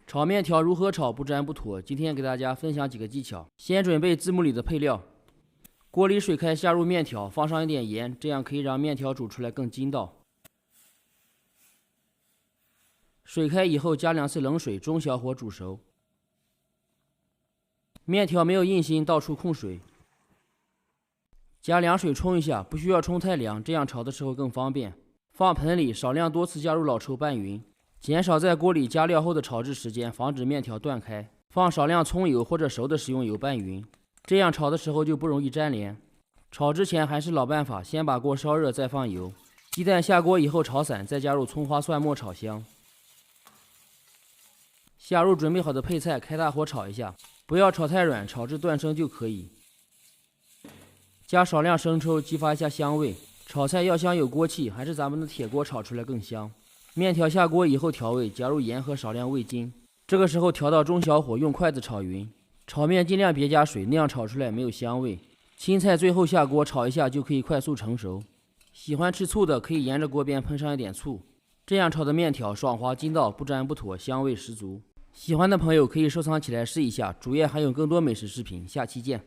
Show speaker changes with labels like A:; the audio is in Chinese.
A: 炒面条如何炒不粘不坨？今天给大家分享几个技巧。先准备字幕里的配料，锅里水开，下入面条，放上一点盐，这样可以让面条煮出来更筋道。水开以后加2次冷水，中小火煮熟。面条没有硬心，倒出控水，加凉水冲一下，不需要冲太凉，这样炒的时候更方便。放盆里，少量多次加入老抽拌匀。减少在锅里加料后的炒制时间，防止面条断开。放少量葱油或者熟的食用油拌匀，这样炒的时候就不容易粘连。炒之前还是老办法，先把锅烧热，再放油。鸡蛋下锅以后炒散，再加入葱花蒜末炒香。下入准备好的配菜，开大火炒一下，不要炒太软，炒至断生就可以。加少量生抽，激发一下香味。炒菜要香有锅气，还是咱们的铁锅炒出来更香。面条下锅以后调味，加入盐和少量味精，这个时候调到中小火，用筷子炒匀。炒面尽量别加水，那样炒出来没有香味。青菜最后下锅炒一下就可以快速成熟。喜欢吃醋的可以沿着锅边喷上一点醋，这样炒的面条爽滑筋道，不粘不坨，香味十足。喜欢的朋友可以收藏起来试一下，主页还有更多美食视频，下期见。